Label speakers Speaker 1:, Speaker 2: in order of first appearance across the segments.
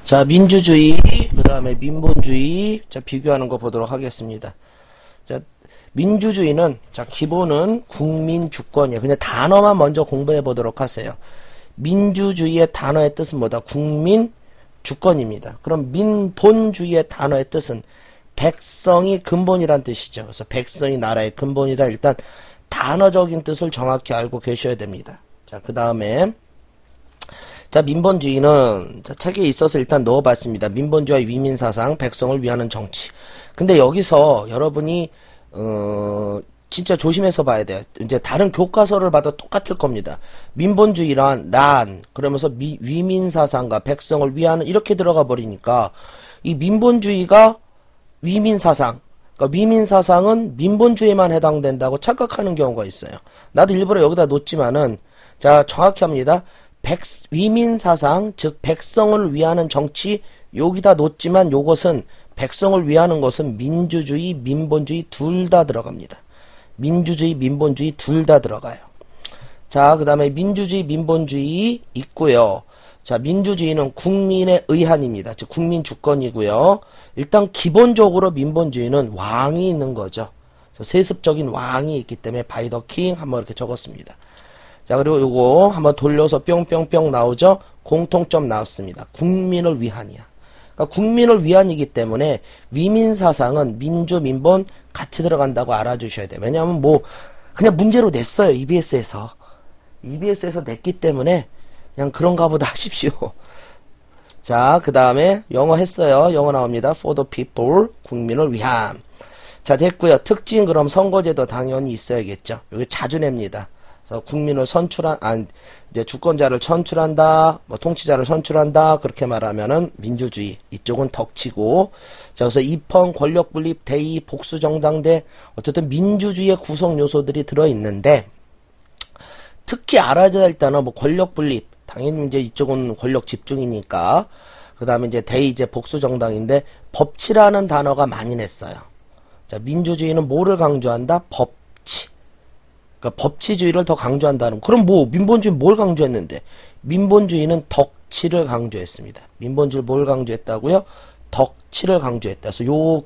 Speaker 1: 자, 민주주의, 그 다음에 민본주의, 자, 비교하는 거 보도록 하겠습니다. 자, 민주주의는, 자, 기본은 국민 주권이에요. 그냥 단어만 먼저 공부해 보도록 하세요. 민주주의의 단어의 뜻은 뭐다? 국민 주권입니다. 그럼 민본주의의 단어의 뜻은 백성이 근본이란 뜻이죠. 그래서 백성이 나라의 근본이다. 일단 단어적인 뜻을 정확히 알고 계셔야 됩니다. 자, 그 다음에 자, 민본주의는 자, 책에 있어서 일단 넣어봤습니다. 민본주의와 위민사상, 백성을 위하는 정치. 근데 여기서 여러분이 진짜 조심해서 봐야 돼요. 이제 다른 교과서를 봐도 똑같을 겁니다. 민본주의란 그러면서 위민사상과 백성을 위하는 이렇게 들어가 버리니까 이 민본주의가 위민사상, 그러니까 위민사상은 민본주의에만 해당된다고 착각하는 경우가 있어요. 나도 일부러 여기다 놓지만은 자, 정확히 합니다. 위민사상, 즉 백성을 위하는 정치 여기다 놓지만 요것은 백성을 위하는 것은 민주주의, 민본주의 둘 다 들어갑니다. 민주주의, 민본주의 둘 다 들어가요. 자, 그 다음에 민주주의, 민본주의 있고요. 자, 민주주의는 국민의 의한입니다. 즉 국민 주권이고요. 일단 기본적으로 민본주의는 왕이 있는 거죠. 그래서 세습적인 왕이 있기 때문에 바이 더 킹 한번 이렇게 적었습니다. 자, 그리고 요거 한번 돌려서 뿅뿅뿅 나오죠? 공통점 나왔습니다. 국민을 위한이야. 그러니까 국민을 위한이기 때문에 위민사상은 민주, 민본 같이 들어간다고 알아주셔야 돼요. 왜냐하면 뭐 그냥 문제로 냈어요. EBS에서. EBS에서 냈기 때문에 그냥 그런가 보다 하십시오. 자, 그 다음에 영어 했어요. 영어 나옵니다. For the people, 국민을 위한. 자, 됐고요. 특징 그럼 선거제도 당연히 있어야겠죠. 여기 자주 냅니다. 그래서 국민을 이제 주권자를 선출한다, 뭐 통치자를 선출한다, 그렇게 말하면은 민주주의. 이쪽은 덕치고. 자, 그래서 입헌, 권력 분립, 대의, 복수 정당대, 어쨌든 민주주의의 구성 요소들이 들어있는데, 특히 알아야 될 단어, 뭐 권력 분립. 당연히 이제 이쪽은 권력 집중이니까. 그 다음에 이제 대의, 이제 복수 정당인데, 법치라는 단어가 많이 냈어요. 자, 민주주의는 뭐를 강조한다? 법치. 그러니까 법치주의를 더 강조한다는. 그럼 뭐 민본주의 뭘 강조했는데? 민본주의는 덕치를 강조했습니다. 민본주의 뭘 강조했다고요? 덕치를 강조했다. 그래서 요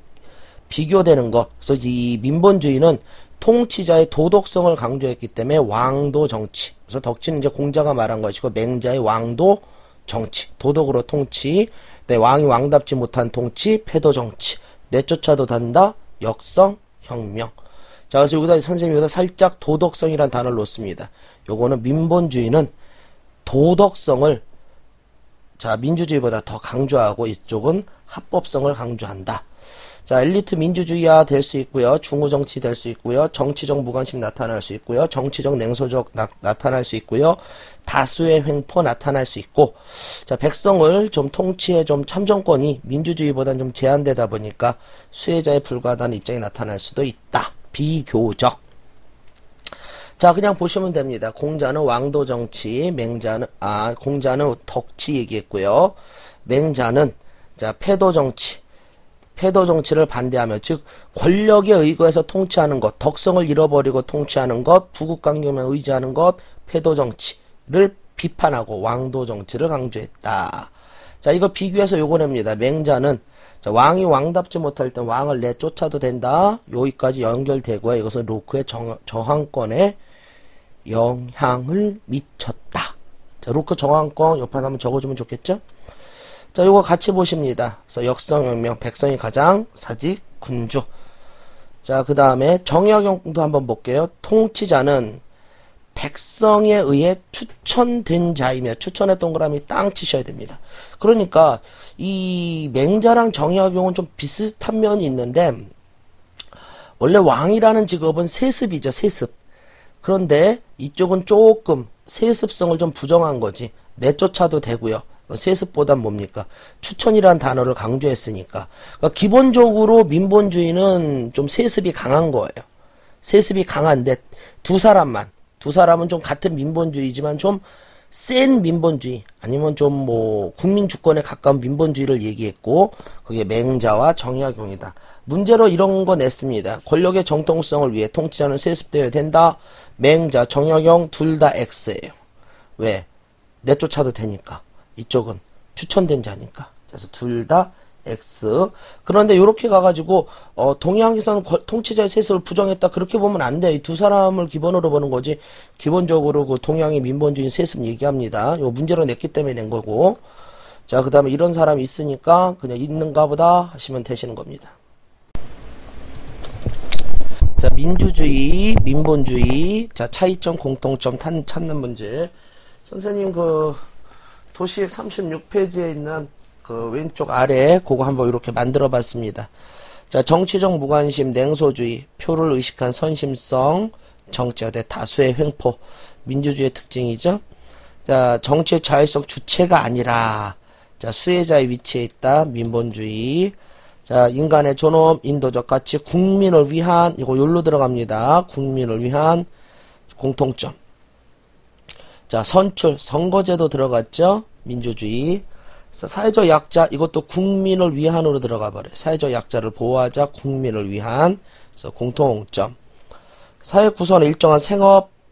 Speaker 1: 비교되는 것. 그래서 이 민본주의는 통치자의 도덕성을 강조했기 때문에 왕도 정치. 그래서 덕치는 이제 공자가 말한 것이고 맹자의 왕도 정치. 도덕으로 통치. 네, 왕이 왕답지 못한 통치, 패도 정치. 내쫓아도 단다. 역성, 혁명. 자, 그래서 여기다 선생님이 여기다 살짝 도덕성이란 단어를 놓습니다. 요거는 민본주의는 도덕성을 자, 민주주의보다 더 강조하고 이쪽은 합법성을 강조한다. 자, 엘리트 민주주의화 될 수 있고요. 중후정치 될 수 있고요. 정치적 무관심 나타날 수 있고요. 정치적 냉소적 나타날 수 있고요. 다수의 횡포 나타날 수 있고. 자, 백성을 좀 통치에 좀 참정권이 민주주의보다는 좀 제한되다 보니까 수혜자에 불과하다는 입장이 나타날 수도 있다. 비교적. 자, 그냥 보시면 됩니다. 공자는 왕도 정치, 공자는 덕치 얘기했고요. 맹자는 자, 패도 정치. 패도 정치를 반대하며, 즉 권력에 의거해서 통치하는 것, 덕성을 잃어버리고 통치하는 것, 부국강경에 의지하는 것, 패도 정치를 비판하고 왕도 정치를 강조했다. 자, 이거 비교해서 요거 냅니다. 맹자는 자, 왕이 왕답지 못할 땐 왕을 내쫓아도 된다. 여기까지 연결되고요. 이것은 로크의 저항권에 영향을 미쳤다. 자, 로크 저항권 옆에 한번 적어주면 좋겠죠? 자, 요거 같이 보십니다. 그래서 역성혁명, 백성이 가장 사직, 군주. 자, 그 다음에 정약용도 한번 볼게요. 통치자는 백성에 의해 추천된 자이며, 추천의 동그라미 땅 치셔야 됩니다. 그러니까 이 맹자랑 정약용은 좀 비슷한 면이 있는데, 원래 왕이라는 직업은 세습이죠. 세습. 그런데 이쪽은 조금 세습성을 좀 부정한 거지. 내쫓아도 되고요. 세습보단 뭡니까? 추천이라는 단어를 강조했으니까. 그러니까 기본적으로 민본주의는 좀 세습이 강한 거예요. 세습이 강한데 두 사람은 좀 같은 민본주의지만 좀 센 민본주의, 아니면 좀 뭐 국민주권에 가까운 민본주의를 얘기했고, 그게 맹자와 정약용이다. 문제로 이런 거 냈습니다. 권력의 정통성을 위해 통치자는 세습되어야 된다. 맹자, 정약용 둘 다 X예요. 왜? 내쫓아도 되니까. 이쪽은 추천된 자니까. 그래서 둘 다 X. 그런데 이렇게 가가지고 동양에서는 통치자의 세습을 부정했다 그렇게 보면 안 돼. 이 두 사람을 기본으로 보는 거지. 기본적으로 그 동양의 민본주의 세습 얘기합니다. 요 문제로 냈기 때문에 낸 거고. 자, 그 다음에 이런 사람이 있으니까 그냥 있는가 보다 하시면 되시는 겁니다. 자, 민주주의, 민본주의. 자, 차이점, 공통점 찾는 문제. 선생님 그 도시액 36페이지에 있는 그 왼쪽 아래 그거 한번 이렇게 만들어 봤습니다. 자, 정치적 무관심, 냉소주의, 표를 의식한 선심성, 정치화대 다수의 횡포, 민주주의의 특징이죠. 자, 정치의 자율성 주체가 아니라, 자, 수혜자의 위치에 있다, 민본주의. 자, 인간의 존엄, 인도적 가치, 국민을 위한, 이거 요로 들어갑니다. 국민을 위한 공통점. 자, 선출, 선거제도 들어갔죠. 민주주의. 사회적 약자, 이것도 국민을 위한으로 들어가 버려요. 사회적 약자를 보호하자, 국민을 위한. 그래서 공통점. 사회 구성은 일정한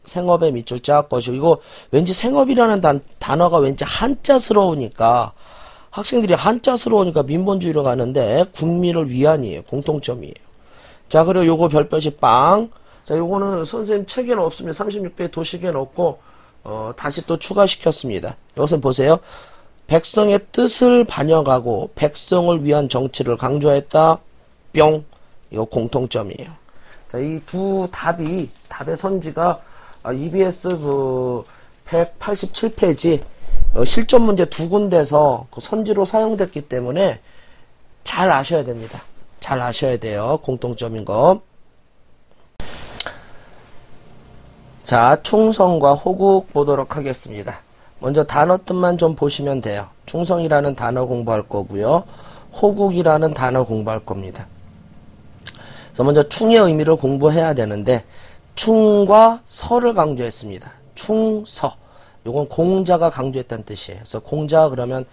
Speaker 1: 생업의 밑줄 짜 것이고, 이거 왠지 생업이라는 단어가 왠지 한자스러우니까, 학생들이 한자스러우니까 민본주의로 가는데, 국민을 위한이에요. 공통점이에요. 자, 그리고 요거 별표시 빵. 자, 요거는 선생님 책에는 없으면 36페이지 도식에는 없고, 다시 또 추가시켰습니다. 여기서 보세요. 백성의 뜻을 반영하고 백성을 위한 정치를 강조했다. 뿅. 이거 공통점이에요. 자, 이 두 답의 선지가 EBS 그 187페이지 실전 문제 두 군데서 그 선지로 사용됐기 때문에 잘 아셔야 됩니다. 잘 아셔야 돼요. 공통점인 거. 자, 충성과 호국 보도록 하겠습니다. 먼저 단어 뜻만 좀 보시면 돼요. 충성이라는 단어 공부할 거고요. 호국이라는 단어 공부할 겁니다. 그래서 먼저 충의 의미를 공부해야 되는데 충과 서를 강조했습니다. 충서. 요건 공자가 강조했다는 뜻이에요. 그래서 공자 그러면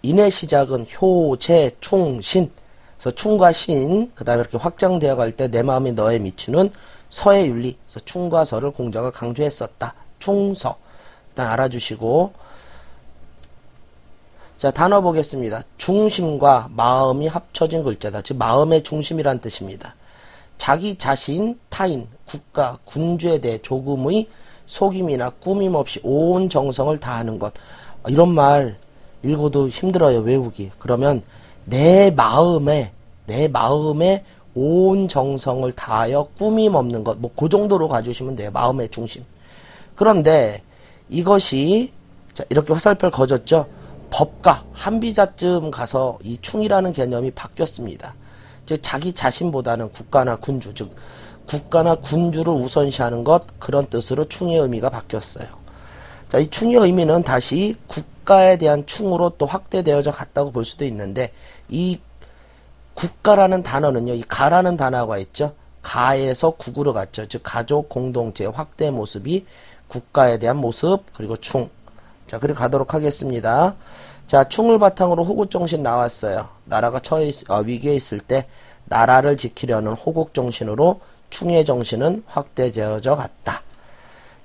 Speaker 1: 인의 시작은 효, 재, 충, 신. 그래서 충과 신, 그 다음에 이렇게 확장되어 갈 때 내 마음이 너에 미치는 서의 윤리. 그래서 충과 서를 공자가 강조했었다. 충서. 일단 알아주시고. 자, 단어 보겠습니다. 중심과 마음이 합쳐진 글자다. 즉 마음의 중심이란 뜻입니다. 자기 자신, 타인, 국가, 군주에 대해 조금의 속임이나 꾸밈 없이 온 정성을 다하는 것. 이런 말 읽어도 힘들어요, 외우기. 그러면 내 마음에 온 정성을 다하여 꾸밈 없는 것. 뭐 그 정도로 가주시면 돼요. 마음의 중심. 그런데 이것이 자, 이렇게 화살표를 거졌죠. 법가 한비자쯤 가서 이 충이라는 개념이 바뀌었습니다. 즉 자기 자신보다는 국가나 군주, 즉 국가나 군주를 우선시하는 것, 그런 뜻으로 충의 의미가 바뀌었어요. 자, 이 충의 의미는 다시 국가에 대한 충으로 또 확대되어져 갔다고 볼 수도 있는데, 이 국가라는 단어는요, 이 가라는 단어가 있죠. 가에서 국으로 갔죠. 즉 가족 공동체의 확대 모습이 국가에 대한 모습, 그리고 충. 자, 그리고 가도록 하겠습니다. 자, 충을 바탕으로 호국정신 나왔어요. 나라가 위기에 있을 때 나라를 지키려는 호국정신으로 충의 정신은 확대되어져 갔다.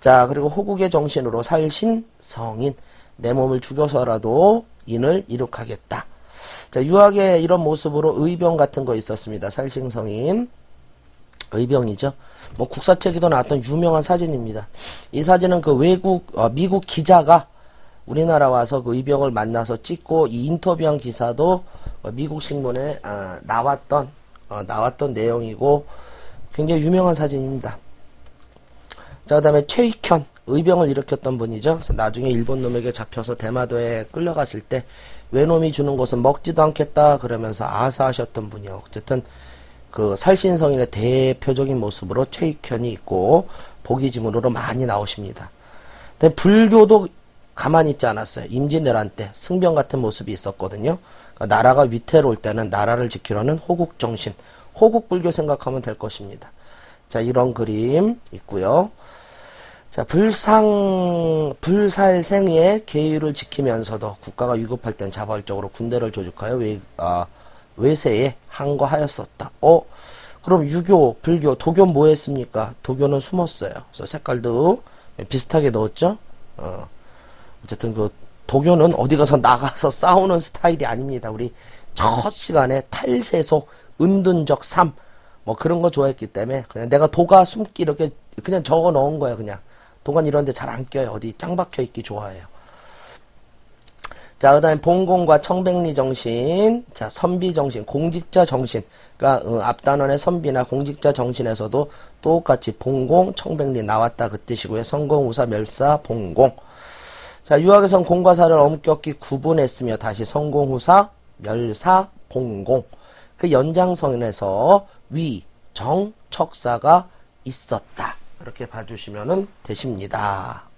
Speaker 1: 자, 그리고 호국의 정신으로 살신, 성인, 내 몸을 죽여서라도 인을 이룩하겠다. 자, 유학의 이런 모습으로 의병 같은 거 있었습니다. 살신성인. 의병이죠. 뭐 국사책에도 나왔던 유명한 사진입니다. 이 사진은 그 미국 기자가 우리나라 와서 그 의병을 만나서 찍고 이 인터뷰한 기사도 미국 신문에 나왔던 내용이고 굉장히 유명한 사진입니다. 자, 그 다음에 최익현 의병을 일으켰던 분이죠. 그래서 나중에 일본 놈에게 잡혀서 대마도에 끌려갔을 때 외놈이 주는 것은 먹지도 않겠다 그러면서 아사하셨던 분이요. 어쨌든 그 살신성인의 대표적인 모습으로 최익현이 있고 보기지문으로 많이 나오십니다. 근데 불교도 가만히 있지 않았어요. 임진왜란 때 승병 같은 모습이 있었거든요. 그러니까 나라가 위태로울 때는 나라를 지키려는 호국정신, 호국불교 생각하면 될 것입니다. 자, 이런 그림 있고요. 자, 불살생의 계율을 지키면서도 국가가 위급할 땐 자발적으로 군대를 조직하여 외세에 항거하였었다. 그럼 유교, 불교, 도교 뭐 했습니까? 도교는 숨었어요. 그래서 색깔도 비슷하게 넣었죠. 어쨌든 그 도교는 어디 가서 나가서 싸우는 스타일이 아닙니다. 우리 첫 시간에 탈세소, 은둔적 삶, 뭐 그런 거 좋아했기 때문에 그냥 내가 도가 숨기 이렇게 그냥 적어 넣은 거예요. 그냥 도관 이런 데 잘 안 껴요. 어디 짱 박혀 있기 좋아해요. 자, 그 다음에 봉공과 청백리 정신, 자, 선비 정신, 공직자 정신. 그러니까 앞단원의 선비나 공직자 정신에서도 똑같이 봉공, 청백리 나왔다 그 뜻이고요. 성공, 우사, 멸사, 봉공. 자, 유학에선 공과 사를 엄격히 구분했으며 다시 성공, 후사, 멸사, 봉공. 그 연장선에서 위, 정, 척사가 있었다. 이렇게 봐주시면 되십니다.